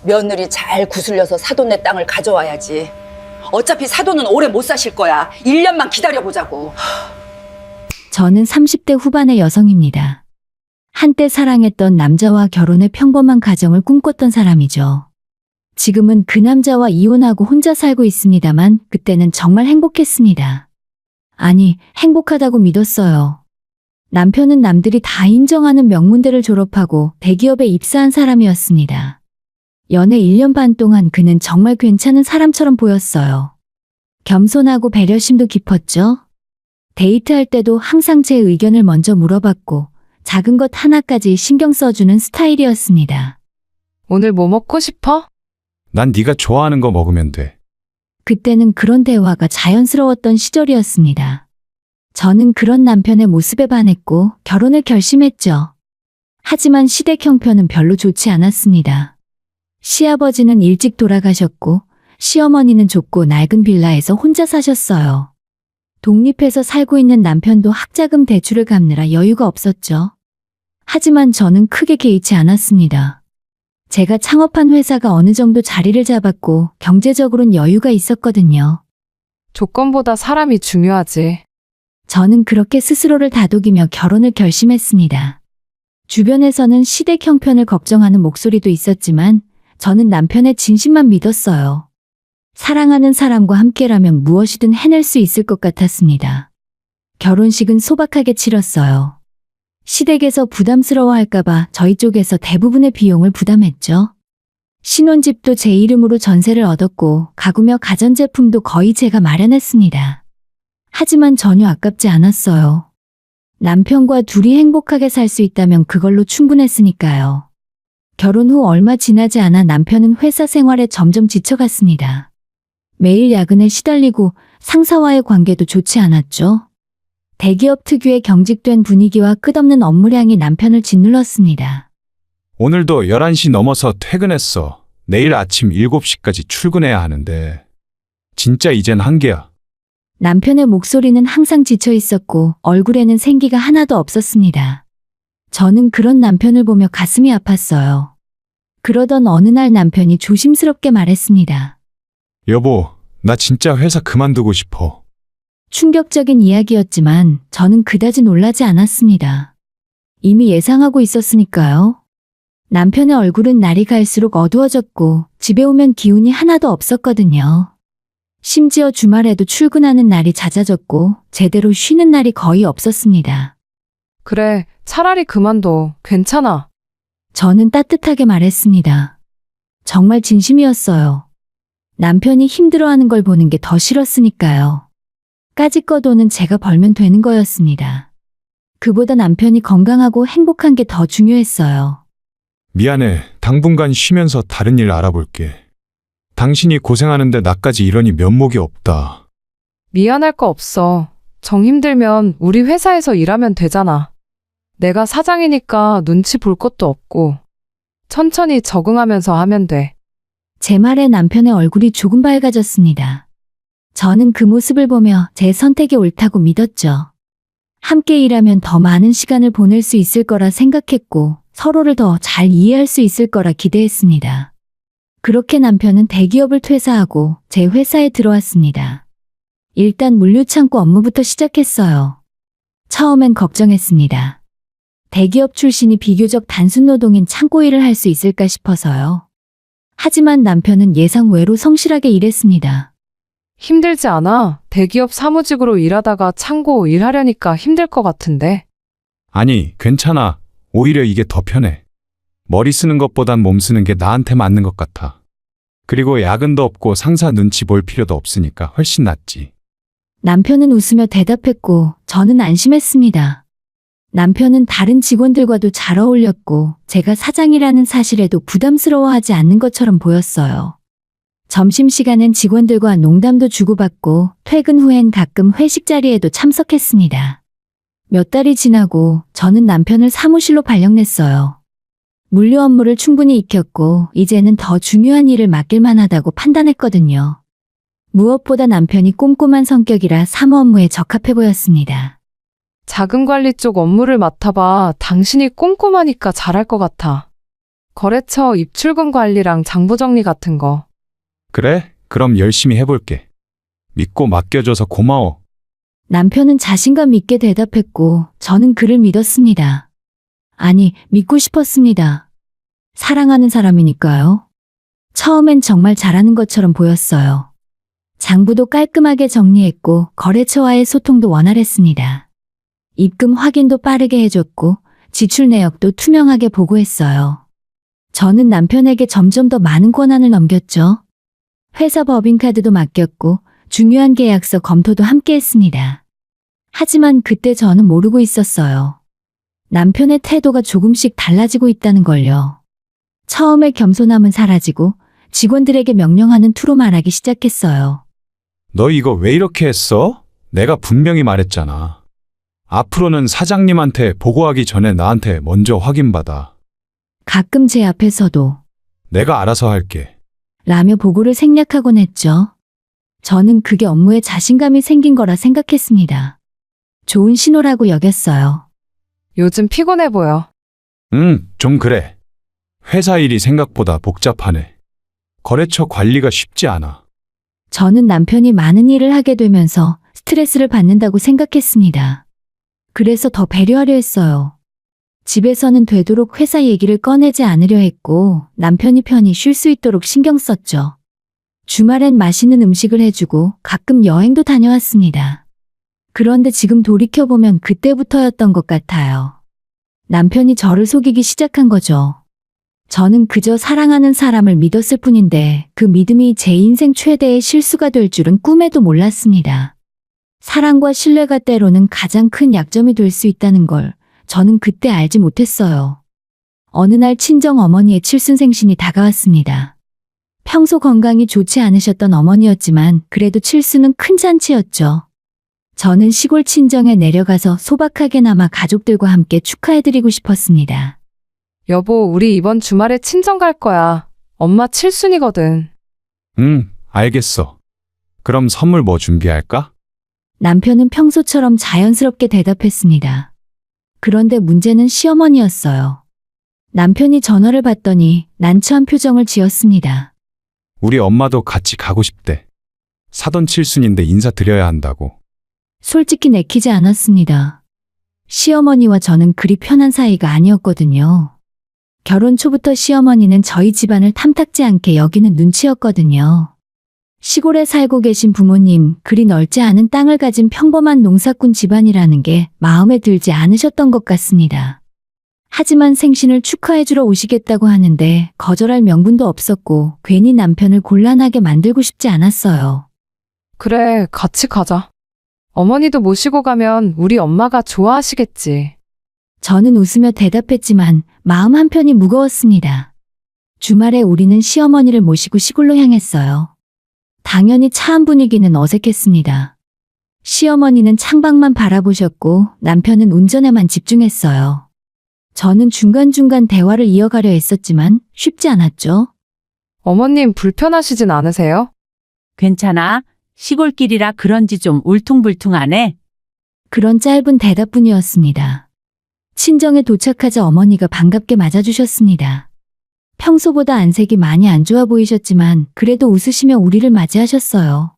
며느리 잘 구슬려서 사돈네 땅을 가져와야지. 어차피 사돈은 오래 못 사실 거야. 1년만 기다려보자고. 저는 30대 후반의 여성입니다. 한때 사랑했던 남자와 결혼해 평범한 가정을 꿈꿨던 사람이죠. 지금은 그 남자와 이혼하고 혼자 살고 있습니다만 그때는 정말 행복했습니다. 아니, 행복하다고 믿었어요. 남편은 남들이 다 인정하는 명문대를 졸업하고 대기업에 입사한 사람이었습니다. 연애 1년 반 동안 그는 정말 괜찮은 사람처럼 보였어요. 겸손하고 배려심도 깊었죠. 데이트할 때도 항상 제 의견을 먼저 물어봤고 작은 것 하나까지 신경 써주는 스타일이었습니다. 오늘 뭐 먹고 싶어? 난 네가 좋아하는 거 먹으면 돼. 그때는 그런 대화가 자연스러웠던 시절이었습니다. 저는 그런 남편의 모습에 반했고 결혼을 결심했죠. 하지만 시댁 형편은 별로 좋지 않았습니다. 시아버지는 일찍 돌아가셨고 시어머니는 좁고 낡은 빌라에서 혼자 사셨어요. 독립해서 살고 있는 남편도 학자금 대출을 갚느라 여유가 없었죠. 하지만 저는 크게 개의치 않았습니다. 제가 창업한 회사가 어느 정도 자리를 잡았고 경제적으로는 여유가 있었거든요. 조건보다 사람이 중요하지. 저는 그렇게 스스로를 다독이며 결혼을 결심했습니다. 주변에서는 시댁 형편을 걱정하는 목소리도 있었지만 저는 남편의 진심만 믿었어요. 사랑하는 사람과 함께라면 무엇이든 해낼 수 있을 것 같았습니다. 결혼식은 소박하게 치렀어요. 시댁에서 부담스러워할까봐 저희 쪽에서 대부분의 비용을 부담했죠. 신혼집도 제 이름으로 전세를 얻었고 가구며 가전제품도 거의 제가 마련했습니다. 하지만 전혀 아깝지 않았어요. 남편과 둘이 행복하게 살 수 있다면 그걸로 충분했으니까요. 결혼 후 얼마 지나지 않아 남편은 회사 생활에 점점 지쳐갔습니다. 매일 야근에 시달리고 상사와의 관계도 좋지 않았죠. 대기업 특유의 경직된 분위기와 끝없는 업무량이 남편을 짓눌렀습니다. 오늘도 11시 넘어서 퇴근했어. 내일 아침 7시까지 출근해야 하는데. 진짜 이젠 한계야. 남편의 목소리는 항상 지쳐 있었고 얼굴에는 생기가 하나도 없었습니다. 저는 그런 남편을 보며 가슴이 아팠어요. 그러던 어느 날 남편이 조심스럽게 말했습니다. 여보, 나 진짜 회사 그만두고 싶어. 충격적인 이야기였지만 저는 그다지 놀라지 않았습니다. 이미 예상하고 있었으니까요. 남편의 얼굴은 날이 갈수록 어두워졌고 집에 오면 기운이 하나도 없었거든요. 심지어 주말에도 출근하는 날이 잦아졌고 제대로 쉬는 날이 거의 없었습니다. 그래, 차라리 그만둬. 괜찮아. 저는 따뜻하게 말했습니다. 정말 진심이었어요. 남편이 힘들어하는 걸 보는 게 더 싫었으니까요. 까짓거 돈은 제가 벌면 되는 거였습니다. 그보다 남편이 건강하고 행복한 게 더 중요했어요. 미안해. 당분간 쉬면서 다른 일 알아볼게. 당신이 고생하는데 나까지 이러니 면목이 없다. 미안할 거 없어. 정 힘들면 우리 회사에서 일하면 되잖아. 내가 사장이니까 눈치 볼 것도 없고. 천천히 적응하면서 하면 돼. 제 말에 남편의 얼굴이 조금 밝아졌습니다. 저는 그 모습을 보며 제 선택이 옳다고 믿었죠. 함께 일하면 더 많은 시간을 보낼 수 있을 거라 생각했고 서로를 더 잘 이해할 수 있을 거라 기대했습니다. 그렇게 남편은 대기업을 퇴사하고 제 회사에 들어왔습니다. 일단 물류창고 업무부터 시작했어요. 처음엔 걱정했습니다. 대기업 출신이 비교적 단순 노동인 창고 일을 할 수 있을까 싶어서요. 하지만 남편은 예상 외로 성실하게 일했습니다. 힘들지 않아. 대기업 사무직으로 일하다가 창고 일하려니까 힘들 것 같은데. 아니, 괜찮아. 오히려 이게 더 편해. 머리 쓰는 것보단 몸 쓰는 게 나한테 맞는 것 같아. 그리고 야근도 없고 상사 눈치 볼 필요도 없으니까 훨씬 낫지. 남편은 웃으며 대답했고 저는 안심했습니다. 남편은 다른 직원들과도 잘 어울렸고 제가 사장이라는 사실에도 부담스러워하지 않는 것처럼 보였어요. 점심시간엔 직원들과 농담도 주고받고 퇴근 후엔 가끔 회식 자리에도 참석했습니다. 몇 달이 지나고 저는 남편을 사무실로 발령냈어요. 물류 업무를 충분히 익혔고 이제는 더 중요한 일을 맡길만 하다고 판단했거든요. 무엇보다 남편이 꼼꼼한 성격이라 사무 업무에 적합해 보였습니다. 자금 관리 쪽 업무를 맡아봐. 당신이 꼼꼼하니까 잘할 것 같아. 거래처 입출금 관리랑 장부 정리 같은 거. 그래? 그럼 열심히 해볼게. 믿고 맡겨줘서 고마워. 남편은 자신감 있게 대답했고 저는 그를 믿었습니다. 아니, 믿고 싶었습니다. 사랑하는 사람이니까요. 처음엔 정말 잘하는 것처럼 보였어요. 장부도 깔끔하게 정리했고 거래처와의 소통도 원활했습니다. 입금 확인도 빠르게 해줬고 지출 내역도 투명하게 보고했어요. 저는 남편에게 점점 더 많은 권한을 넘겼죠. 회사 법인카드도 맡겼고 중요한 계약서 검토도 함께 했습니다. 하지만 그때 저는 모르고 있었어요. 남편의 태도가 조금씩 달라지고 있다는 걸요. 처음에 겸손함은 사라지고 직원들에게 명령하는 투로 말하기 시작했어요. 너 이거 왜 이렇게 했어? 내가 분명히 말했잖아. 앞으로는 사장님한테 보고하기 전에 나한테 먼저 확인받아. 가끔 제 앞에서도 내가 알아서 할게. 라며 보고를 생략하곤 했죠. 저는 그게 업무에 자신감이 생긴 거라 생각했습니다. 좋은 신호라고 여겼어요. 요즘 피곤해 보여. 좀 그래. 회사 일이 생각보다 복잡하네. 거래처 관리가 쉽지 않아. 저는 남편이 많은 일을 하게 되면서 스트레스를 받는다고 생각했습니다. 그래서 더 배려하려 했어요. 집에서는 되도록 회사 얘기를 꺼내지 않으려 했고 남편이 편히 쉴 수 있도록 신경 썼죠. 주말엔 맛있는 음식을 해주고 가끔 여행도 다녀왔습니다. 그런데 지금 돌이켜보면 그때부터였던 것 같아요. 남편이 저를 속이기 시작한 거죠. 저는 그저 사랑하는 사람을 믿었을 뿐인데 그 믿음이 제 인생 최대의 실수가 될 줄은 꿈에도 몰랐습니다. 사랑과 신뢰가 때로는 가장 큰 약점이 될 수 있다는 걸 저는 그때 알지 못했어요. 어느 날 친정 어머니의 칠순생신이 다가왔습니다. 평소 건강이 좋지 않으셨던 어머니였지만 그래도 칠순은 큰 잔치였죠. 저는 시골 친정에 내려가서 소박하게나마 가족들과 함께 축하해드리고 싶었습니다. 여보, 우리 이번 주말에 친정 갈 거야. 엄마 칠순이거든. 알겠어. 그럼 선물 뭐 준비할까? 남편은 평소처럼 자연스럽게 대답했습니다. 그런데 문제는 시어머니였어요. 남편이 전화를 받더니 난처한 표정을 지었습니다. 우리 엄마도 같이 가고 싶대. 사돈 칠순인데 인사드려야 한다고. 솔직히 내키지 않았습니다. 시어머니와 저는 그리 편한 사이가 아니었거든요. 결혼 초부터 시어머니는 저희 집안을 탐탁지 않게 여기는 눈치였거든요. 시골에 살고 계신 부모님, 그리 넓지 않은 땅을 가진 평범한 농사꾼 집안이라는 게 마음에 들지 않으셨던 것 같습니다. 하지만 생신을 축하해주러 오시겠다고 하는데 거절할 명분도 없었고 괜히 남편을 곤란하게 만들고 싶지 않았어요. 그래, 같이 가자. 어머니도 모시고 가면 우리 엄마가 좋아하시겠지. 저는 웃으며 대답했지만 마음 한편이 무거웠습니다. 주말에 우리는 시어머니를 모시고 시골로 향했어요. 당연히 차 안 분위기는 어색했습니다. 시어머니는 창밖만 바라보셨고 남편은 운전에만 집중했어요. 저는 중간중간 대화를 이어가려 했었지만 쉽지 않았죠. 어머님 불편하시진 않으세요? 괜찮아. 시골길이라 그런지 좀 울퉁불퉁하네. 그런 짧은 대답뿐이었습니다. 친정에 도착하자 어머니가 반갑게 맞아주셨습니다. 평소보다 안색이 많이 안 좋아 보이셨지만 그래도 웃으시며 우리를 맞이하셨어요.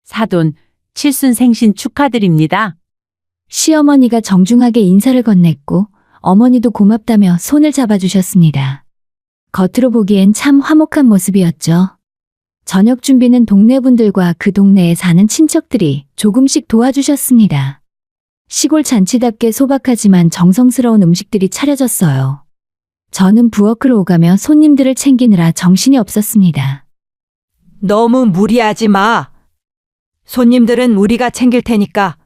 사돈, 칠순 생신 축하드립니다. 시어머니가 정중하게 인사를 건넸고 어머니도 고맙다며 손을 잡아주셨습니다. 겉으로 보기엔 참 화목한 모습이었죠. 저녁 준비는 동네 분들과 그 동네에 사는 친척들이 조금씩 도와주셨습니다. 시골 잔치답게 소박하지만 정성스러운 음식들이 차려졌어요. 저는 부엌을 오가며 손님들을 챙기느라 정신이 없었습니다. 너무 무리하지 마. 손님들은 우리가 챙길 테니까.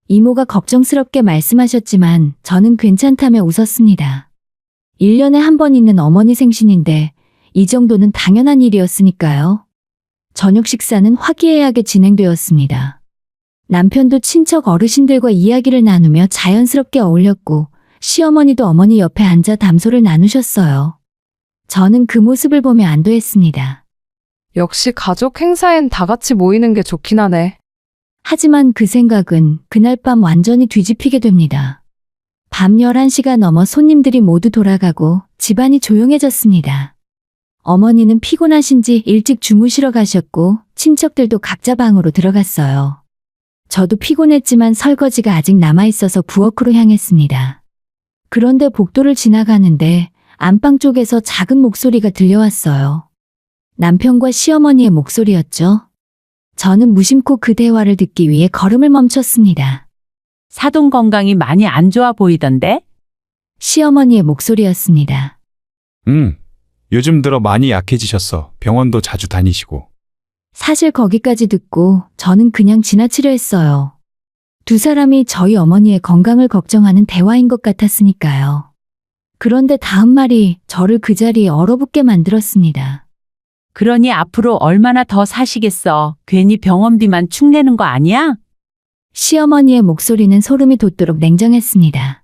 이모가 걱정스럽게 말씀하셨지만 저는 괜찮다며 웃었습니다. 1년에 한 번 있는 어머니 생신인데 이 정도는 당연한 일이었으니까요. 저녁 식사는 화기애애하게 진행되었습니다. 남편도 친척 어르신들과 이야기를 나누며 자연스럽게 어울렸고 시어머니도 어머니 옆에 앉아 담소를 나누셨어요. 저는 그 모습을 보며 안도했습니다. 역시 가족 행사엔 다 같이 모이는 게 좋긴 하네. 하지만 그 생각은 그날 밤 완전히 뒤집히게 됩니다. 밤 11시가 넘어 손님들이 모두 돌아가고 집안이 조용해졌습니다. 어머니는 피곤하신지 일찍 주무시러 가셨고 친척들도 각자 방으로 들어갔어요. 저도 피곤했지만 설거지가 아직 남아있어서 부엌으로 향했습니다. 그런데 복도를 지나가는데 안방 쪽에서 작은 목소리가 들려왔어요. 남편과 시어머니의 목소리였죠. 저는 무심코 그 대화를 듣기 위해 걸음을 멈췄습니다. 사돈 건강이 많이 안 좋아 보이던데? 시어머니의 목소리였습니다. 요즘 들어 많이 약해지셨어. 병원도 자주 다니시고. 사실 거기까지 듣고 저는 그냥 지나치려 했어요. 두 사람이 저희 어머니의 건강을 걱정하는 대화인 것 같았으니까요. 그런데 다음 말이 저를 그 자리에 얼어붙게 만들었습니다. 그러니 앞으로 얼마나 더 사시겠어. 괜히 병원비만 축내는 거 아니야? 시어머니의 목소리는 소름이 돋도록 냉정했습니다.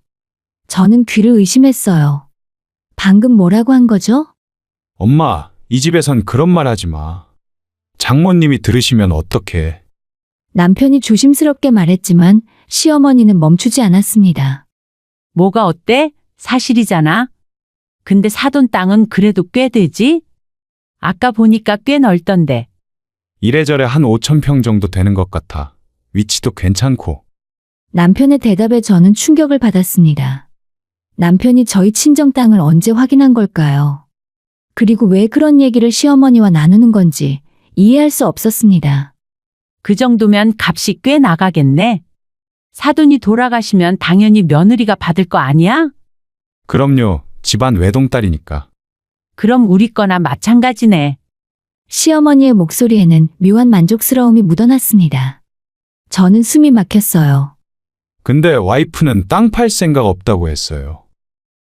저는 귀를 의심했어요. 방금 뭐라고 한 거죠? 엄마, 이 집에선 그런 말 하지 마. 장모님이 들으시면 어떡해. 남편이 조심스럽게 말했지만 시어머니는 멈추지 않았습니다. 뭐가 어때? 사실이잖아. 근데 사돈 땅은 그래도 꽤 되지? 아까 보니까 꽤 넓던데. 이래저래 한 5,000평 정도 되는 것 같아. 위치도 괜찮고. 남편의 대답에 저는 충격을 받았습니다. 남편이 저희 친정 땅을 언제 확인한 걸까요? 그리고 왜 그런 얘기를 시어머니와 나누는 건지 이해할 수 없었습니다. 그 정도면 값이 꽤 나가겠네. 사돈이 돌아가시면 당연히 며느리가 받을 거 아니야? 그럼요. 집안 외동딸이니까. 그럼 우리 거나 마찬가지네. 시어머니의 목소리에는 묘한 만족스러움이 묻어났습니다. 저는 숨이 막혔어요. 근데 와이프는 땅 팔 생각 없다고 했어요.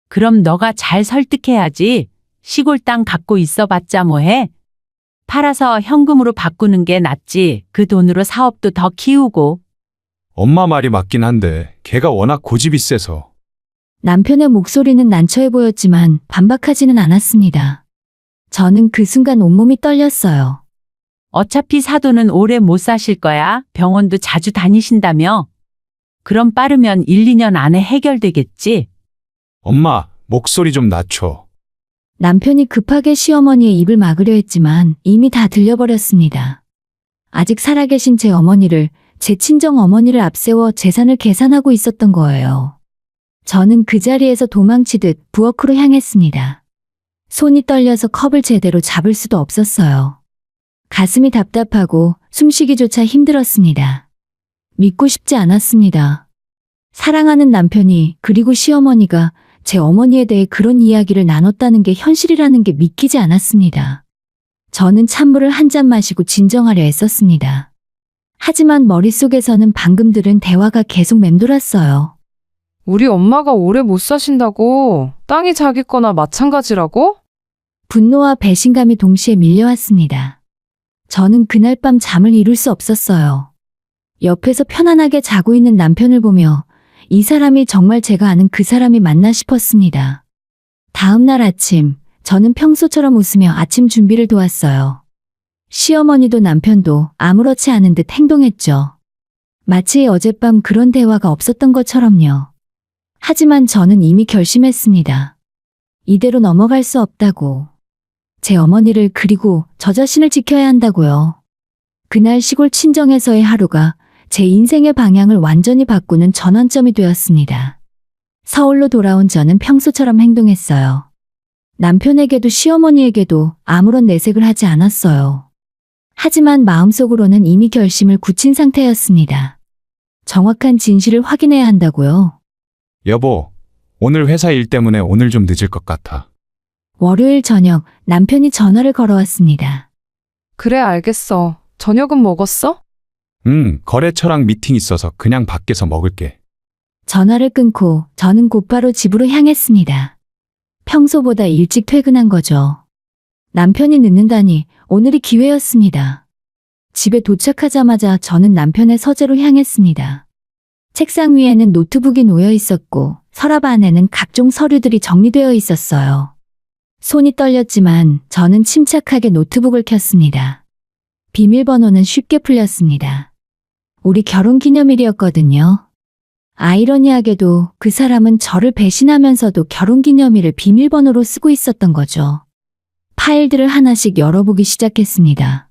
그럼 너가 잘 설득해야지. 시골 땅 갖고 있어봤자 뭐해? 팔아서 현금으로 바꾸는 게 낫지. 그 돈으로 사업도 더 키우고. 엄마 말이 맞긴 한데 걔가 워낙 고집이 세서. 남편의 목소리는 난처해 보였지만 반박하지는 않았습니다. 저는 그 순간 온몸이 떨렸어요. 어차피 사돈은 오래 못 사실 거야. 병원도 자주 다니신다며. 그럼 빠르면 1, 2년 안에 해결되겠지. 엄마, 목소리 좀 낮춰. 남편이 급하게 시어머니의 입을 막으려 했지만 이미 다 들려버렸습니다. 아직 살아계신 제 어머니를, 제 친정 어머니를 앞세워 재산을 계산하고 있었던 거예요. 저는 그 자리에서 도망치듯 부엌으로 향했습니다. 손이 떨려서 컵을 제대로 잡을 수도 없었어요. 가슴이 답답하고 숨쉬기조차 힘들었습니다. 믿고 싶지 않았습니다. 사랑하는 남편이 그리고 시어머니가 제 어머니에 대해 그런 이야기를 나눴다는 게 현실이라는 게 믿기지 않았습니다. 저는 찬물을 한 잔 마시고 진정하려 애썼습니다. 하지만 머릿속에서는 방금 들은 대화가 계속 맴돌았어요. 우리 엄마가 오래 못 사신다고? 땅이 자기 거나 마찬가지라고? 분노와 배신감이 동시에 밀려왔습니다. 저는 그날 밤 잠을 이룰 수 없었어요. 옆에서 편안하게 자고 있는 남편을 보며 이 사람이 정말 제가 아는 그 사람이 맞나 싶었습니다. 다음 날 아침, 저는 평소처럼 웃으며 아침 준비를 도왔어요. 시어머니도 남편도 아무렇지 않은 듯 행동했죠. 마치 어젯밤 그런 대화가 없었던 것처럼요. 하지만 저는 이미 결심했습니다. 이대로 넘어갈 수 없다고. 제 어머니를 그리고 저 자신을 지켜야 한다고요. 그날 시골 친정에서의 하루가 제 인생의 방향을 완전히 바꾸는 전환점이 되었습니다. 서울로 돌아온 저는 평소처럼 행동했어요. 남편에게도 시어머니에게도 아무런 내색을 하지 않았어요. 하지만 마음속으로는 이미 결심을 굳힌 상태였습니다. 정확한 진실을 확인해야 한다고요. 여보, 오늘 회사 일 때문에 오늘 좀 늦을 것 같아. 월요일 저녁 남편이 전화를 걸어왔습니다. 그래, 알겠어. 저녁은 먹었어? 거래처랑 미팅 있어서 그냥 밖에서 먹을게. 전화를 끊고 저는 곧바로 집으로 향했습니다. 평소보다 일찍 퇴근한 거죠. 남편이 늦는다니 오늘이 기회였습니다. 집에 도착하자마자 저는 남편의 서재로 향했습니다. 책상 위에는 노트북이 놓여 있었고 서랍 안에는 각종 서류들이 정리되어 있었어요. 손이 떨렸지만 저는 침착하게 노트북을 켰습니다. 비밀번호는 쉽게 풀렸습니다. 우리 결혼 기념일이었거든요. 아이러니하게도 그 사람은 저를 배신하면서도 결혼기념일을 비밀번호로 쓰고 있었던 거죠. 파일들을 하나씩 열어보기 시작했습니다.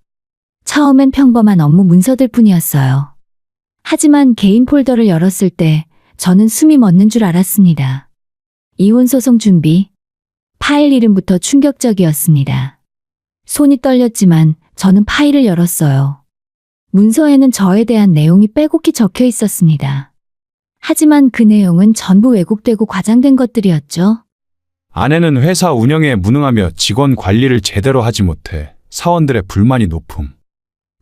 처음엔 평범한 업무 문서들 뿐이었어요. 하지만 개인 폴더를 열었을 때 저는 숨이 멎는 줄 알았습니다. 이혼소송 준비. 파일 이름부터 충격적이었습니다. 손이 떨렸지만 저는 파일을 열었어요. 문서에는 저에 대한 내용이 빼곡히 적혀 있었습니다. 하지만 그 내용은 전부 왜곡되고 과장된 것들이었죠. 아내는 회사 운영에 무능하며 직원 관리를 제대로 하지 못해 사원들의 불만이 높음.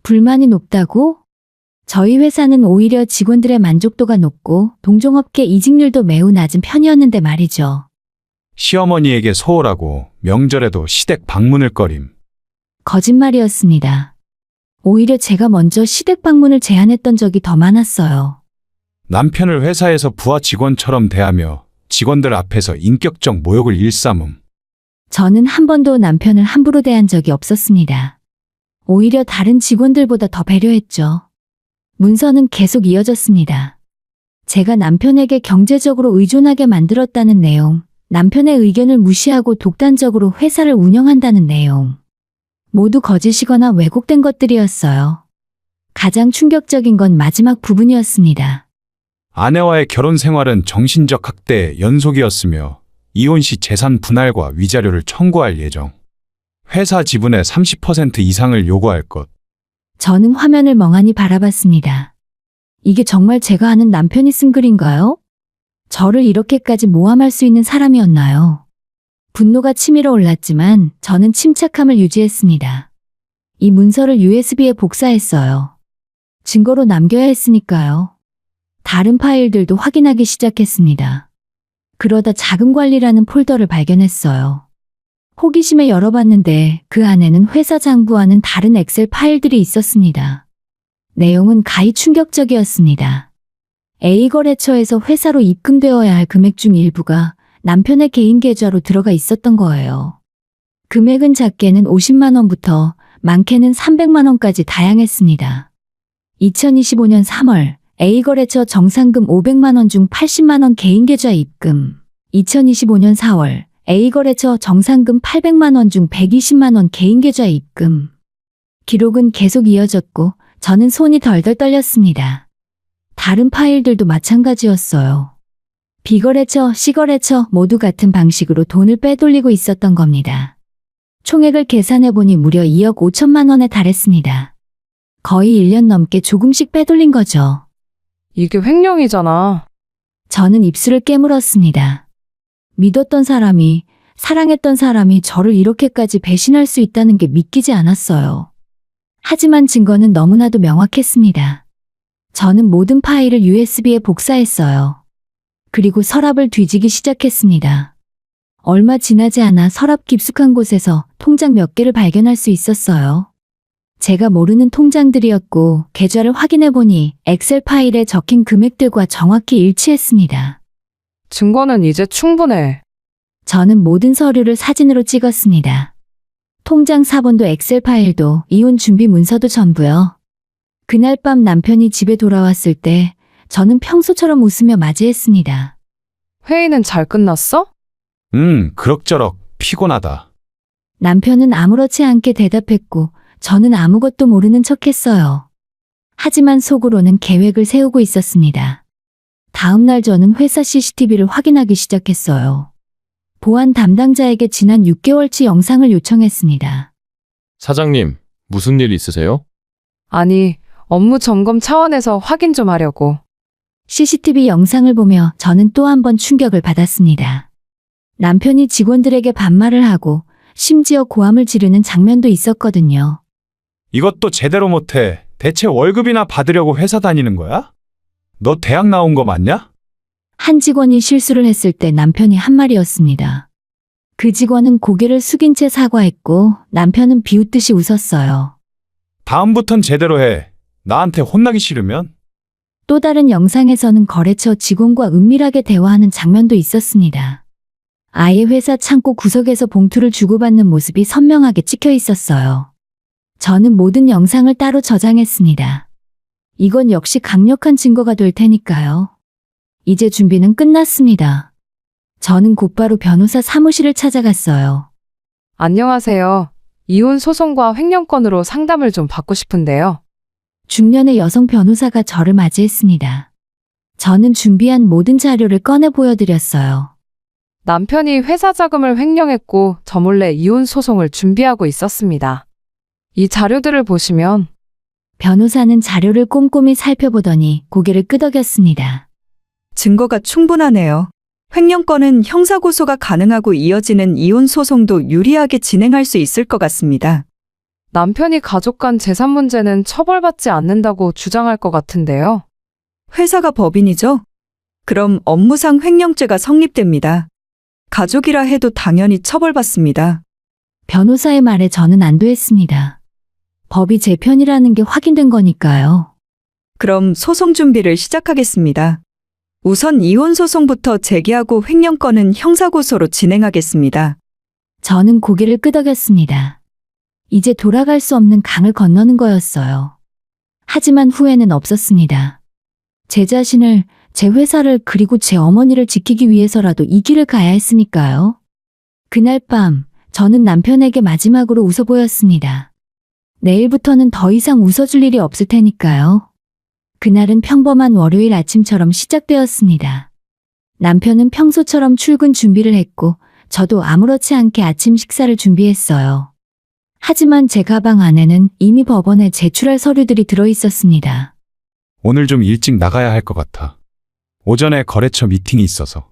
불만이 높다고? 저희 회사는 오히려 직원들의 만족도가 높고 동종업계 이직률도 매우 낮은 편이었는데 말이죠. 시어머니에게 소홀하고 명절에도 시댁 방문을 꺼림. 거짓말이었습니다. 오히려 제가 먼저 시댁 방문을 제안했던 적이 더 많았어요. 남편을 회사에서 부하 직원처럼 대하며 직원들 앞에서 인격적 모욕을 일삼음. 저는 한 번도 남편을 함부로 대한 적이 없었습니다. 오히려 다른 직원들보다 더 배려했죠. 문서는 계속 이어졌습니다. 제가 남편에게 경제적으로 의존하게 만들었다는 내용, 남편의 의견을 무시하고 독단적으로 회사를 운영한다는 내용. 모두 거짓이거나 왜곡된 것들이었어요. 가장 충격적인 건 마지막 부분이었습니다. 아내와의 결혼 생활은 정신적 학대의 연속이었으며 이혼 시 재산 분할과 위자료를 청구할 예정. 회사 지분의 30% 이상을 요구할 것. 저는 화면을 멍하니 바라봤습니다. 이게 정말 제가 아는 남편이 쓴 글인가요? 저를 이렇게까지 모함할 수 있는 사람이었나요? 분노가 치밀어 올랐지만 저는 침착함을 유지했습니다. 이 문서를 USB에 복사했어요. 증거로 남겨야 했으니까요. 다른 파일들도 확인하기 시작했습니다. 그러다 자금관리라는 폴더를 발견했어요. 호기심에 열어봤는데 그 안에는 회사 장부와는 다른 엑셀 파일들이 있었습니다. 내용은 가히 충격적이었습니다. A거래처에서 회사로 입금되어야 할 금액 중 일부가 남편의 개인 계좌로 들어가 있었던 거예요. 금액은 작게는 50만 원부터 많게는 300만 원까지 다양했습니다. 2025년 3월 A거래처 정산금 500만 원 중 80만 원 개인 계좌 입금. 2025년 4월 A거래처 정산금 800만 원 중 120만 원 개인 계좌 입금. 기록은 계속 이어졌고 저는 손이 덜덜 떨렸습니다. 다른 파일들도 마찬가지였어요. B거래처, C거래처 모두 같은 방식으로 돈을 빼돌리고 있었던 겁니다. 총액을 계산해보니 무려 2억 5천만 원에 달했습니다. 거의 1년 넘게 조금씩 빼돌린 거죠. 이게 횡령이잖아. 저는 입술을 깨물었습니다. 믿었던 사람이, 사랑했던 사람이 저를 이렇게까지 배신할 수 있다는 게 믿기지 않았어요. 하지만 증거는 너무나도 명확했습니다. 저는 모든 파일을 USB에 복사했어요. 그리고 서랍을 뒤지기 시작했습니다. 얼마 지나지 않아 서랍 깊숙한 곳에서 통장 몇 개를 발견할 수 있었어요. 제가 모르는 통장들이었고 계좌를 확인해보니 엑셀 파일에 적힌 금액들과 정확히 일치했습니다. 증거는 이제 충분해. 저는 모든 서류를 사진으로 찍었습니다. 통장 사본도 엑셀 파일도 이혼 준비 문서도 전부요. 그날 밤 남편이 집에 돌아왔을 때 저는 평소처럼 웃으며 맞이했습니다. 회의는 잘 끝났어? 그럭저럭 피곤하다. 남편은 아무렇지 않게 대답했고 저는 아무것도 모르는 척했어요. 하지만 속으로는 계획을 세우고 있었습니다. 다음 날 저는 회사 CCTV를 확인하기 시작했어요. 보안 담당자에게 지난 6개월치 영상을 요청했습니다. 사장님, 무슨 일 있으세요? 아니, 업무 점검 차원에서 확인 좀 하려고. CCTV 영상을 보며 저는 또 한 번 충격을 받았습니다. 남편이 직원들에게 반말을 하고 심지어 고함을 지르는 장면도 있었거든요. 이것도 제대로 못해. 대체 월급이나 받으려고 회사 다니는 거야? 너 대학 나온 거 맞냐? 한 직원이 실수를 했을 때 남편이 한 말이었습니다. 그 직원은 고개를 숙인 채 사과했고 남편은 비웃듯이 웃었어요. 다음부턴 제대로 해. 나한테 혼나기 싫으면? 또 다른 영상에서는 거래처 직원과 은밀하게 대화하는 장면도 있었습니다. 아예 회사 창고 구석에서 봉투를 주고받는 모습이 선명하게 찍혀 있었어요. 저는 모든 영상을 따로 저장했습니다. 이건 역시 강력한 증거가 될 테니까요. 이제 준비는 끝났습니다. 저는 곧바로 변호사 사무실을 찾아갔어요. 안녕하세요. 이혼 소송과 횡령건으로 상담을 좀 받고 싶은데요. 중년의 여성 변호사가 저를 맞이했습니다. 저는 준비한 모든 자료를 꺼내 보여드렸어요. 남편이 회사 자금을 횡령했고 저 몰래 이혼 소송을 준비하고 있었습니다. 이 자료들을 보시면 변호사는 자료를 꼼꼼히 살펴보더니 고개를 끄덕였습니다. 증거가 충분하네요. 횡령건은 형사고소가 가능하고 이어지는 이혼 소송도 유리하게 진행할 수 있을 것 같습니다. 남편이 가족 간 재산 문제는 처벌받지 않는다고 주장할 것 같은데요. 회사가 법인이죠? 그럼 업무상 횡령죄가 성립됩니다. 가족이라 해도 당연히 처벌받습니다. 변호사의 말에 저는 안도했습니다. 법이 제 편이라는 게 확인된 거니까요. 그럼 소송 준비를 시작하겠습니다. 우선 이혼 소송부터 제기하고 횡령건은 형사고소로 진행하겠습니다. 저는 고개를 끄덕였습니다. 이제 돌아갈 수 없는 강을 건너는 거였어요. 하지만 후회는 없었습니다. 제 자신을, 제 회사를 그리고 제 어머니를 지키기 위해서라도 이 길을 가야 했으니까요. 그날 밤 저는 남편에게 마지막으로 웃어 보였습니다. 내일부터는 더 이상 웃어줄 일이 없을 테니까요. 그날은 평범한 월요일 아침처럼 시작되었습니다. 남편은 평소처럼 출근 준비를 했고 저도 아무렇지 않게 아침 식사를 준비했어요. 하지만 제 가방 안에는 이미 법원에 제출할 서류들이 들어 있었습니다. 오늘 좀 일찍 나가야 할 것 같아. 오전에 거래처 미팅이 있어서.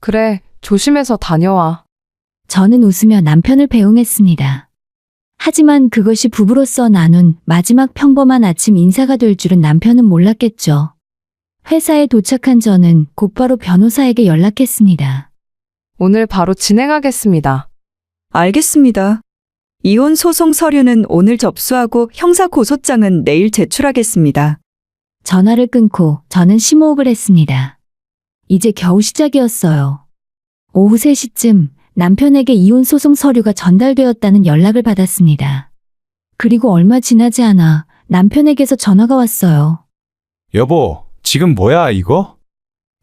그래, 조심해서 다녀와. 저는 웃으며 남편을 배웅했습니다. 하지만 그것이 부부로서 나눈 마지막 평범한 아침 인사가 될 줄은 남편은 몰랐겠죠. 회사에 도착한 저는 곧바로 변호사에게 연락했습니다. 오늘 바로 진행하겠습니다. 알겠습니다. 이혼 소송 서류는 오늘 접수하고 형사고소장은 내일 제출하겠습니다. 전화를 끊고 저는 심호흡을 했습니다. 이제 겨우 시작이었어요. 오후 3시쯤 남편에게 이혼 소송 서류가 전달되었다는 연락을 받았습니다. 그리고 얼마 지나지 않아 남편에게서 전화가 왔어요. 여보, 지금 뭐야 이거?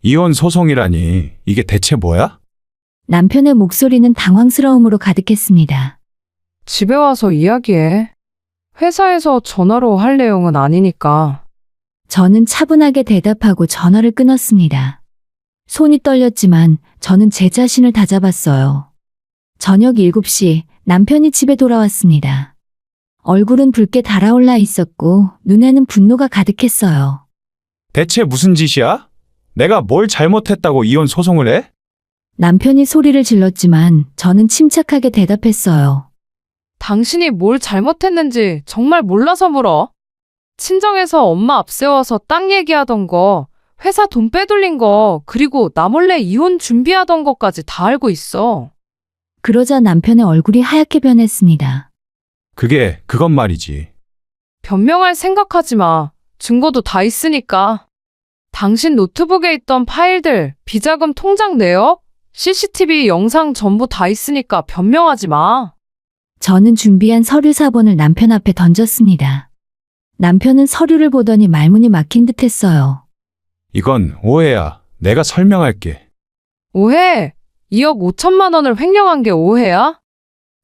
이혼 소송이라니 이게 대체 뭐야? 남편의 목소리는 당황스러움으로 가득했습니다. 집에 와서 이야기해. 회사에서 전화로 할 내용은 아니니까. 저는 차분하게 대답하고 전화를 끊었습니다. 손이 떨렸지만 저는 제 자신을 다잡았어요. 저녁 7시 남편이 집에 돌아왔습니다. 얼굴은 붉게 달아올라 있었고 눈에는 분노가 가득했어요. 대체 무슨 짓이야? 내가 뭘 잘못했다고 이혼 소송을 해? 남편이 소리를 질렀지만 저는 침착하게 대답했어요. 당신이 뭘 잘못했는지 정말 몰라서 물어. 친정에서 엄마 앞세워서 땅 얘기하던 거, 회사 돈 빼돌린 거, 그리고 나 몰래 이혼 준비하던 것까지 다 알고 있어. 그러자 남편의 얼굴이 하얗게 변했습니다. 그건 말이지. 변명할 생각하지 마. 증거도 다 있으니까. 당신 노트북에 있던 파일들, 비자금 통장 내역, CCTV 영상 전부 다 있으니까 변명하지 마. 저는 준비한 서류 사본을 남편 앞에 던졌습니다. 남편은 서류를 보더니 말문이 막힌 듯 했어요. 이건 오해야. 내가 설명할게. 오해? 2억 5천만 원을 횡령한 게 오해야?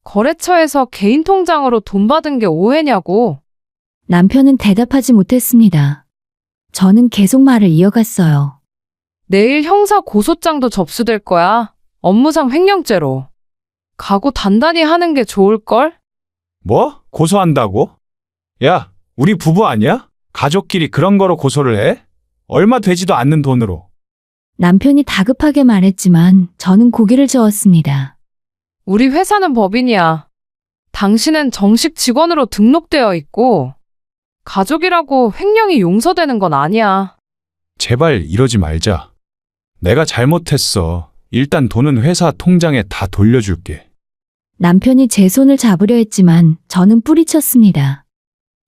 거래처에서 개인 통장으로 돈 받은 게 오해냐고. 남편은 대답하지 못했습니다. 저는 계속 말을 이어갔어요. 내일 형사 고소장도 접수될 거야. 업무상 횡령죄로. 각오 단단히 하는 게 좋을걸? 뭐? 고소한다고? 야, 우리 부부 아니야? 가족끼리 그런 거로 고소를 해? 얼마 되지도 않는 돈으로. 남편이 다급하게 말했지만 저는 고개를 저었습니다. 우리 회사는 법인이야. 당신은 정식 직원으로 등록되어 있고, 가족이라고 횡령이 용서되는 건 아니야. 제발 이러지 말자. 내가 잘못했어. 일단 돈은 회사 통장에 다 돌려줄게. 남편이 제 손을 잡으려 했지만 저는 뿌리쳤습니다.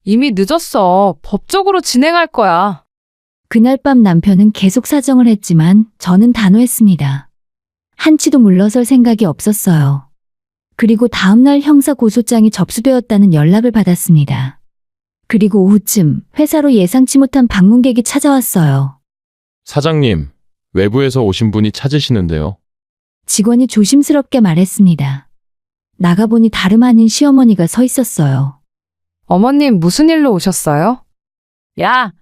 이미 늦었어. 법적으로 진행할 거야. 그날 밤 남편은 계속 사정을 했지만 저는 단호했습니다. 한치도 물러설 생각이 없었어요. 그리고 다음날 형사 고소장이 접수되었다는 연락을 받았습니다. 그리고 오후쯤 회사로 예상치 못한 방문객이 찾아왔어요. 사장님, 외부에서 오신 분이 찾으시는데요. 직원이 조심스럽게 말했습니다. 나가보니 다름 아닌 시어머니가 서 있었어요. 어머님 무슨 일로 오셨어요? 야,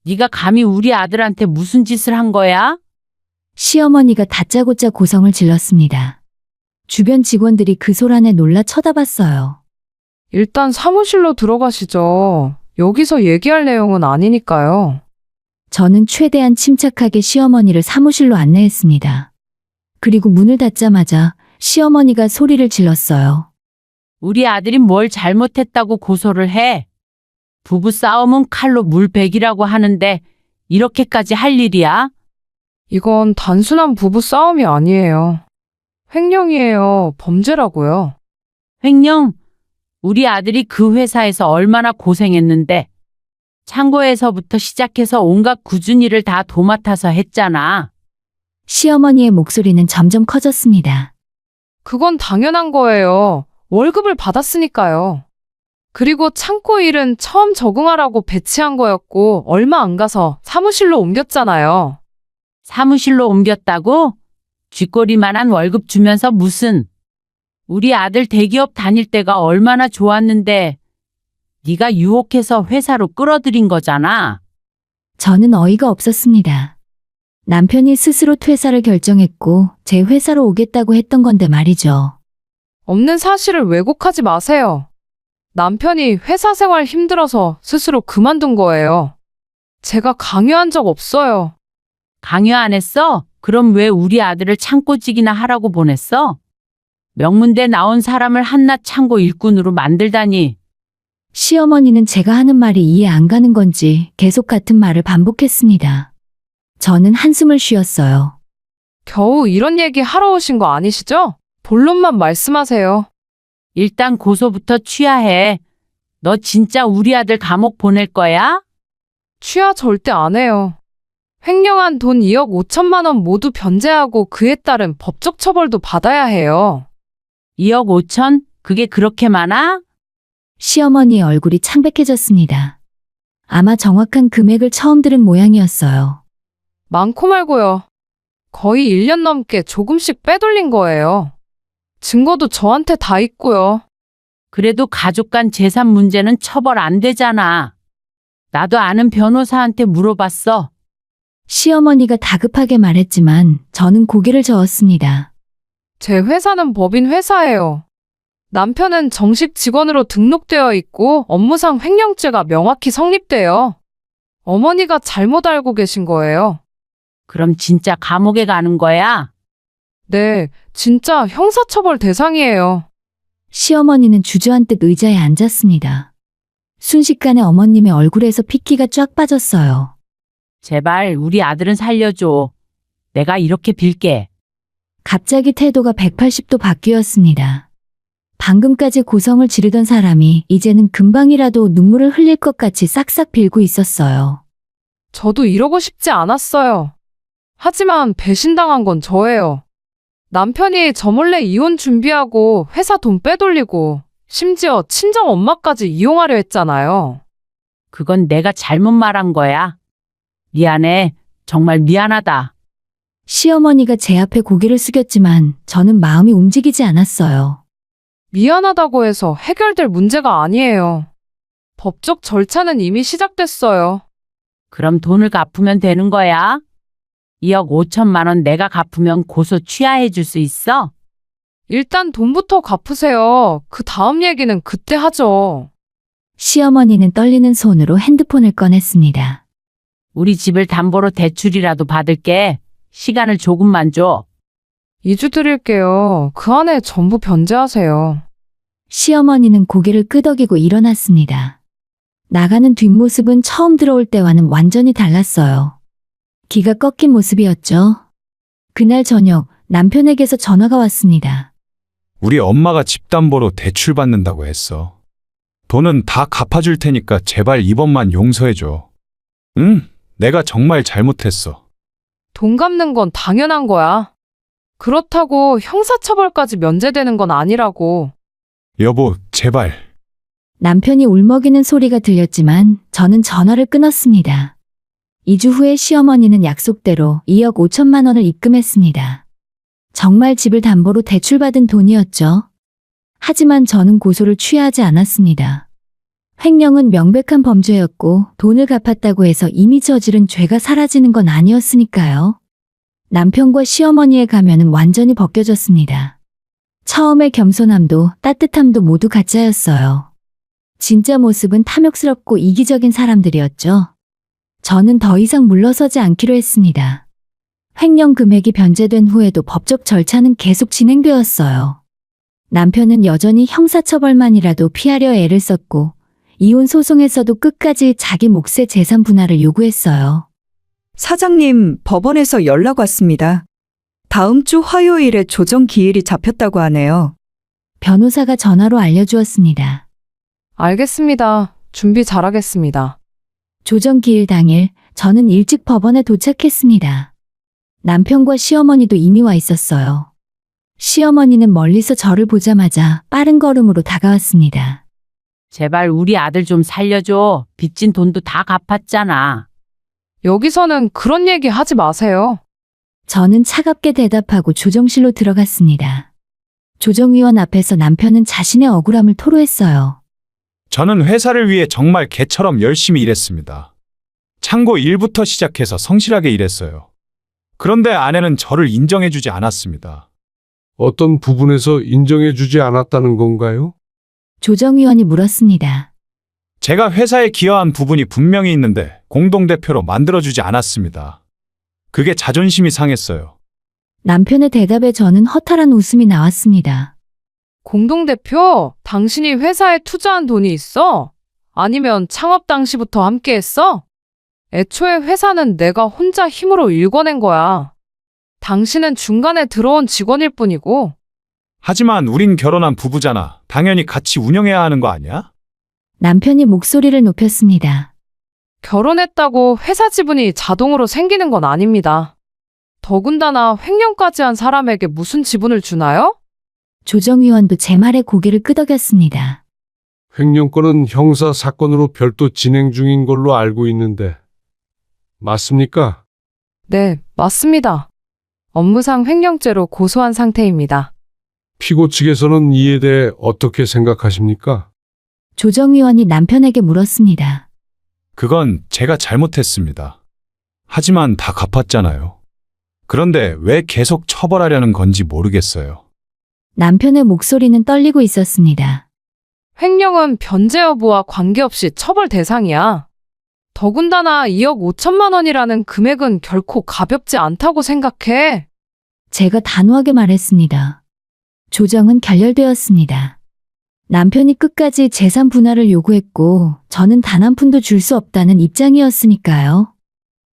네가 감히 우리 아들한테 무슨 짓을 한 거야? 시어머니가 다짜고짜 고성을 질렀습니다. 주변 직원들이 그 소란에 놀라 쳐다봤어요. 일단 사무실로 들어가시죠. 여기서 얘기할 내용은 아니니까요. 저는 최대한 침착하게 시어머니를 사무실로 안내했습니다. 그리고 문을 닫자마자 시어머니가 소리를 질렀어요. 우리 아들이 뭘 잘못했다고 고소를 해? 부부 싸움은 칼로 물베기라고 하는데 이렇게까지 할 일이야? 이건 단순한 부부 싸움이 아니에요. 횡령이에요. 범죄라고요. 횡령, 우리 아들이 그 회사에서 얼마나 고생했는데 창고에서부터 시작해서 온갖 굳은 일을 다 도맡아서 했잖아. 시어머니의 목소리는 점점 커졌습니다. 그건 당연한 거예요. 월급을 받았으니까요. 그리고 창고 일은 처음 적응하라고 배치한 거였고 얼마 안 가서 사무실로 옮겼잖아요. 사무실로 옮겼다고? 쥐꼬리만한 월급 주면서 무슨. 우리 아들 대기업 다닐 때가 얼마나 좋았는데 네가 유혹해서 회사로 끌어들인 거잖아. 저는 어이가 없었습니다. 남편이 스스로 퇴사를 결정했고 제 회사로 오겠다고 했던 건데 말이죠. 없는 사실을 왜곡하지 마세요. 남편이 회사 생활 힘들어서 스스로 그만둔 거예요. 제가 강요한 적 없어요. 강요 안 했어? 그럼 왜 우리 아들을 창고직이나 하라고 보냈어? 명문대 나온 사람을 한낱 창고 일꾼으로 만들다니. 시어머니는 제가 하는 말이 이해 안 가는 건지 계속 같은 말을 반복했습니다. 저는 한숨을 쉬었어요. 겨우 이런 얘기 하러 오신 거 아니시죠? 본론만 말씀하세요. 일단 고소부터 취하해. 너 진짜 우리 아들 감옥 보낼 거야? 취하 절대 안 해요. 횡령한 돈 2억 5천만 원 모두 변제하고 그에 따른 법적 처벌도 받아야 해요. 2억 5천? 그게 그렇게 많아? 시어머니의 얼굴이 창백해졌습니다. 아마 정확한 금액을 처음 들은 모양이었어요. 많고 말고요. 거의 1년 넘게 조금씩 빼돌린 거예요. 증거도 저한테 다 있고요. 그래도 가족 간 재산 문제는 처벌 안 되잖아. 나도 아는 변호사한테 물어봤어. 시어머니가 다급하게 말했지만 저는 고개를 저었습니다. 제 회사는 법인 회사예요. 남편은 정식 직원으로 등록되어 있고 업무상 횡령죄가 명확히 성립돼요. 어머니가 잘못 알고 계신 거예요. 그럼 진짜 감옥에 가는 거야? 네, 진짜 형사처벌 대상이에요. 시어머니는 주저앉듯 의자에 앉았습니다. 순식간에 어머님의 얼굴에서 핏기가 쫙 빠졌어요. 제발 우리 아들은 살려줘. 내가 이렇게 빌게. 갑자기 태도가 180도 바뀌었습니다. 방금까지 고성을 지르던 사람이 이제는 금방이라도 눈물을 흘릴 것 같이 싹싹 빌고 있었어요. 저도 이러고 싶지 않았어요. 하지만 배신당한 건 저예요. 남편이 저 몰래 이혼 준비하고 회사 돈 빼돌리고 심지어 친정 엄마까지 이용하려 했잖아요. 그건 내가 잘못 말한 거야. 미안해. 정말 미안하다. 시어머니가 제 앞에 고개를 숙였지만 저는 마음이 움직이지 않았어요. 미안하다고 해서 해결될 문제가 아니에요. 법적 절차는 이미 시작됐어요. 그럼 돈을 갚으면 되는 거야? 2억 5천만 원 내가 갚으면 고소 취하해 줄 수 있어? 일단 돈부터 갚으세요. 그 다음 얘기는 그때 하죠. 시어머니는 떨리는 손으로 핸드폰을 꺼냈습니다. 우리 집을 담보로 대출이라도 받을게. 시간을 조금만 줘. 2주 드릴게요. 그 안에 전부 변제하세요. 시어머니는 고개를 끄덕이고 일어났습니다. 나가는 뒷모습은 처음 들어올 때와는 완전히 달랐어요. 기가 꺾인 모습이었죠. 그날 저녁 남편에게서 전화가 왔습니다. 우리 엄마가 집담보로 대출 받는다고 했어. 돈은 다 갚아줄 테니까 제발 이번만 용서해줘. 응, 내가 정말 잘못했어. 돈 갚는 건 당연한 거야. 그렇다고 형사처벌까지 면제되는 건 아니라고. 여보, 제발. 남편이 울먹이는 소리가 들렸지만 저는 전화를 끊었습니다. 2주 후에 시어머니는 약속대로 2억 5천만 원을 입금했습니다. 정말 집을 담보로 대출받은 돈이었죠. 하지만 저는 고소를 취하지 않았습니다. 횡령은 명백한 범죄였고 돈을 갚았다고 해서 이미 저지른 죄가 사라지는 건 아니었으니까요. 남편과 시어머니의 가면은 완전히 벗겨졌습니다. 처음의 겸손함도 따뜻함도 모두 가짜였어요. 진짜 모습은 탐욕스럽고 이기적인 사람들이었죠. 저는 더 이상 물러서지 않기로 했습니다. 횡령 금액이 변제된 후에도 법적 절차는 계속 진행되었어요. 남편은 여전히 형사처벌만이라도 피하려 애를 썼고 이혼 소송에서도 끝까지 자기 몫의 재산 분할을 요구했어요. 사장님, 법원에서 연락 왔습니다. 다음 주 화요일에 조정 기일이 잡혔다고 하네요. 변호사가 전화로 알려주었습니다. 알겠습니다. 준비 잘하겠습니다. 조정 기일 당일 저는 일찍 법원에 도착했습니다. 남편과 시어머니도 이미 와 있었어요. 시어머니는 멀리서 저를 보자마자 빠른 걸음으로 다가왔습니다. 제발 우리 아들 좀 살려줘. 빚진 돈도 다 갚았잖아. 여기서는 그런 얘기 하지 마세요. 저는 차갑게 대답하고 조정실로 들어갔습니다. 조정위원 앞에서 남편은 자신의 억울함을 토로했어요. 저는 회사를 위해 정말 개처럼 열심히 일했습니다. 창고 일부터 시작해서 성실하게 일했어요. 그런데 아내는 저를 인정해주지 않았습니다. 어떤 부분에서 인정해주지 않았다는 건가요? 조정위원이 물었습니다. 제가 회사에 기여한 부분이 분명히 있는데 공동대표로 만들어주지 않았습니다. 그게 자존심이 상했어요. 남편의 대답에 저는 허탈한 웃음이 나왔습니다. 공동대표, 당신이 회사에 투자한 돈이 있어? 아니면 창업 당시부터 함께 했어? 애초에 회사는 내가 혼자 힘으로 일궈낸 거야. 당신은 중간에 들어온 직원일 뿐이고. 하지만 우린 결혼한 부부잖아. 당연히 같이 운영해야 하는 거 아니야? 남편이 목소리를 높였습니다. 결혼했다고 회사 지분이 자동으로 생기는 건 아닙니다. 더군다나 횡령까지 한 사람에게 무슨 지분을 주나요? 조정위원도 제 말에 고개를 끄덕였습니다. 횡령건은 형사 사건으로 별도 진행 중인 걸로 알고 있는데 맞습니까? 네, 맞습니다. 업무상 횡령죄로 고소한 상태입니다. 피고 측에서는 이에 대해 어떻게 생각하십니까? 조정위원이 남편에게 물었습니다. 그건 제가 잘못했습니다. 하지만 다 갚았잖아요. 그런데 왜 계속 처벌하려는 건지 모르겠어요. 남편의 목소리는 떨리고 있었습니다. 횡령은 변제 여부와 관계없이 처벌 대상이야. 더군다나 2억 5천만 원이라는 금액은 결코 가볍지 않다고 생각해. 제가 단호하게 말했습니다. 조정은 결렬되었습니다. 남편이 끝까지 재산 분할을 요구했고 저는 단 한 푼도 줄 수 없다는 입장이었으니까요.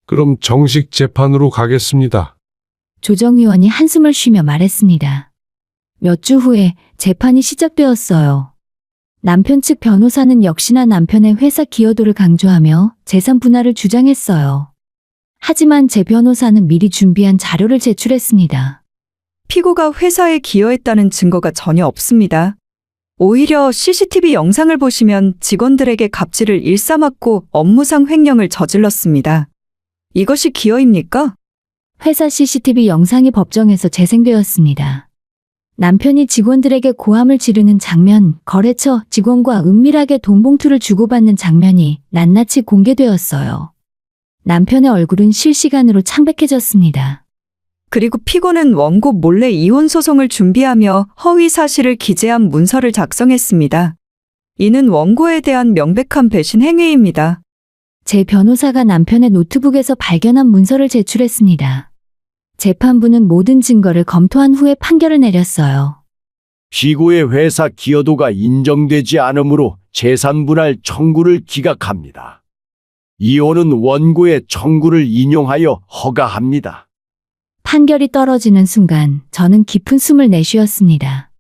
그럼 정식 재판으로 가겠습니다. 조정위원이 한숨을 쉬며 말했습니다. 몇 주 후에 재판이 시작되었어요. 남편 측 변호사는 역시나 남편의 회사 기여도를 강조하며 재산 분할을 주장했어요. 하지만 제 변호사는 미리 준비한 자료를 제출했습니다. 피고가 회사에 기여했다는 증거가 전혀 없습니다. 오히려 CCTV 영상을 보시면 직원들에게 갑질을 일삼았고 업무상 횡령을 저질렀습니다. 이것이 기여입니까? 회사 CCTV 영상이 법정에서 재생되었습니다. 남편이 직원들에게 고함을 지르는 장면, 거래처 직원과 은밀하게 돈 봉투를 주고받는 장면이 낱낱이 공개되었어요. 남편의 얼굴은 실시간으로 창백해졌습니다. 그리고 피고는 원고 몰래 이혼 소송을 준비하며 허위 사실을 기재한 문서를 작성했습니다. 이는 원고에 대한 명백한 배신 행위입니다. 제 변호사가 남편의 노트북에서 발견한 문서를 제출했습니다. 재판부는 모든 증거를 검토한 후에 판결을 내렸어요. 피고의 회사 기여도가 인정되지 않으므로 재산분할 청구를 기각합니다. 이혼은 원고의 청구를 인용하여 허가합니다. 판결이 떨어지는 순간 저는 깊은 숨을 내쉬었습니다.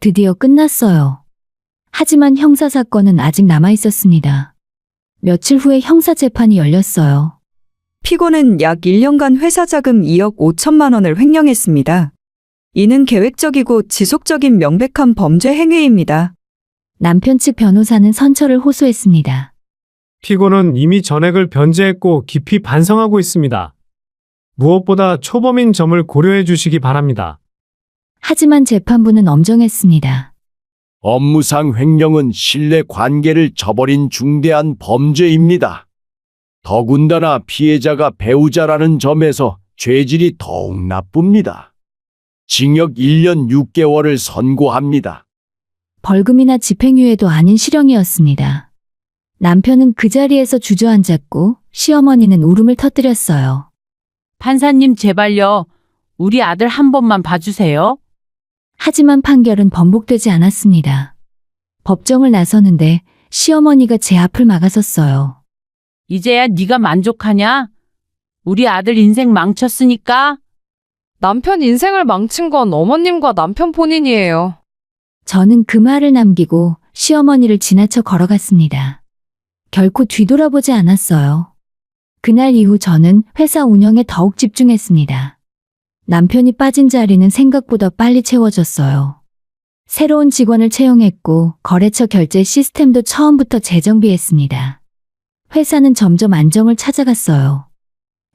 드디어 끝났어요. 하지만 형사사건은 아직 남아있었습니다. 며칠 후에 형사재판이 열렸어요. 피고는 약 1년간 회사 자금 2억 5천만 원을 횡령했습니다. 이는 계획적이고 지속적인 명백한 범죄 행위입니다. 남편 측 변호사는 선처를 호소했습니다. 피고는 이미 전액을 변제했고 깊이 반성하고 있습니다. 무엇보다 초범인 점을 고려해 주시기 바랍니다. 하지만 재판부는 엄정했습니다. 업무상 횡령은 신뢰 관계를 저버린 중대한 범죄입니다. 더군다나 피해자가 배우자라는 점에서 죄질이 더욱 나쁩니다. 징역 1년 6개월을 선고합니다. 벌금이나 집행유예도 아닌 실형이었습니다. 남편은 그 자리에서 주저앉았고 시어머니는 울음을 터뜨렸어요. 판사님 제발요. 우리 아들 한 번만 봐주세요. 하지만 판결은 번복되지 않았습니다. 법정을 나서는데 시어머니가 제 앞을 막아섰어요. 이제야 네가 만족하냐? 우리 아들 인생 망쳤으니까. 남편 인생을 망친 건 어머님과 남편 본인이에요. 저는 그 말을 남기고 시어머니를 지나쳐 걸어갔습니다. 결코 뒤돌아보지 않았어요. 그날 이후 저는 회사 운영에 더욱 집중했습니다. 남편이 빠진 자리는 생각보다 빨리 채워졌어요. 새로운 직원을 채용했고 거래처 결제 시스템도 처음부터 재정비했습니다. 회사는 점점 안정을 찾아갔어요.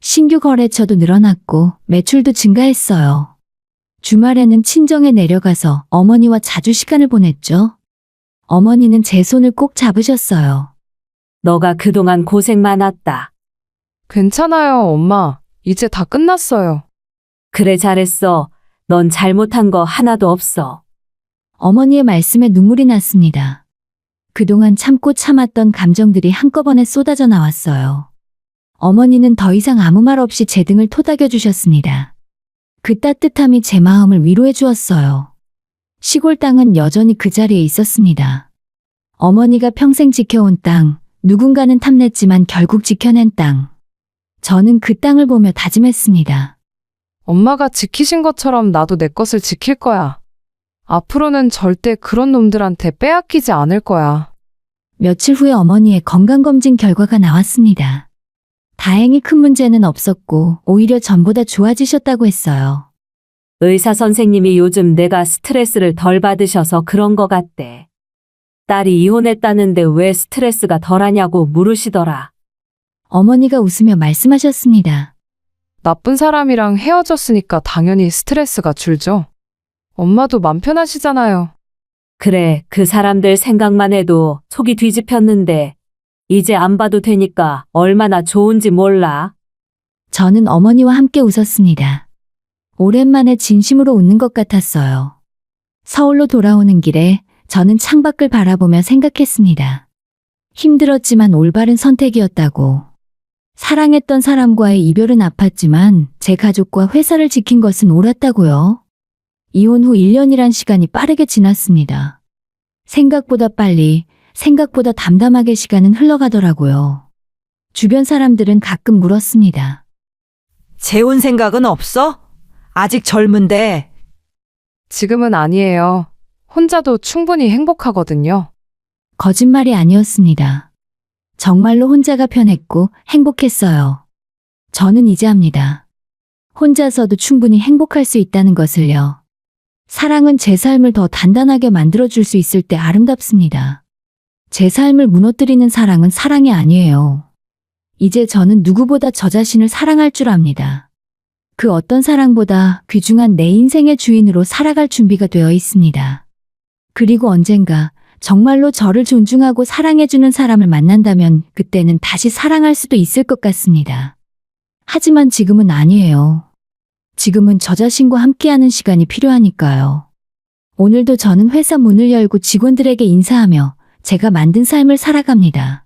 신규 거래처도 늘어났고 매출도 증가했어요. 주말에는 친정에 내려가서 어머니와 자주 시간을 보냈죠. 어머니는 제 손을 꼭 잡으셨어요. 너가 그동안 고생 많았다. 괜찮아요, 엄마. 이제 다 끝났어요. 그래 잘했어. 넌 잘못한 거 하나도 없어. 어머니의 말씀에 눈물이 났습니다. 그동안 참고 참았던 감정들이 한꺼번에 쏟아져 나왔어요. 어머니는 더 이상 아무 말 없이 제 등을 토닥여 주셨습니다. 그 따뜻함이 제 마음을 위로해 주었어요. 시골 땅은 여전히 그 자리에 있었습니다. 어머니가 평생 지켜온 땅, 누군가는 탐냈지만 결국 지켜낸 땅. 저는 그 땅을 보며 다짐했습니다. 엄마가 지키신 것처럼 나도 내 것을 지킬 거야. 앞으로는 절대 그런 놈들한테 빼앗기지 않을 거야. 며칠 후에 어머니의 건강검진 결과가 나왔습니다. 다행히 큰 문제는 없었고 오히려 전보다 좋아지셨다고 했어요. 의사 선생님이 요즘 내가 스트레스를 덜 받으셔서 그런 거 같대. 딸이 이혼했다는데 왜 스트레스가 덜하냐고 물으시더라. 어머니가 웃으며 말씀하셨습니다. 나쁜 사람이랑 헤어졌으니까 당연히 스트레스가 줄죠. 엄마도 맘 편하시잖아요. 그래, 그 사람들 생각만 해도 속이 뒤집혔는데 이제 안 봐도 되니까 얼마나 좋은지 몰라. 저는 어머니와 함께 웃었습니다. 오랜만에 진심으로 웃는 것 같았어요. 서울로 돌아오는 길에 저는 창밖을 바라보며 생각했습니다. 힘들었지만 올바른 선택이었다고. 사랑했던 사람과의 이별은 아팠지만 제 가족과 회사를 지킨 것은 옳았다고요. 이혼 후 1년이란 시간이 빠르게 지났습니다. 생각보다 빨리, 생각보다 담담하게 시간은 흘러가더라고요. 주변 사람들은 가끔 물었습니다. 재혼 생각은 없어? 아직 젊은데. 지금은 아니에요. 혼자도 충분히 행복하거든요. 거짓말이 아니었습니다. 정말로 혼자가 편했고 행복했어요. 저는 이제 압니다. 혼자서도 충분히 행복할 수 있다는 것을요. 사랑은 제 삶을 더 단단하게 만들어줄 수 있을 때 아름답습니다. 제 삶을 무너뜨리는 사랑은 사랑이 아니에요. 이제 저는 누구보다 저 자신을 사랑할 줄 압니다. 그 어떤 사랑보다 귀중한 내 인생의 주인으로 살아갈 준비가 되어 있습니다. 그리고 언젠가 정말로 저를 존중하고 사랑해주는 사람을 만난다면 그때는 다시 사랑할 수도 있을 것 같습니다. 하지만 지금은 아니에요. 지금은 저 자신과 함께하는 시간이 필요하니까요. 오늘도 저는 회사 문을 열고 직원들에게 인사하며 제가 만든 삶을 살아갑니다.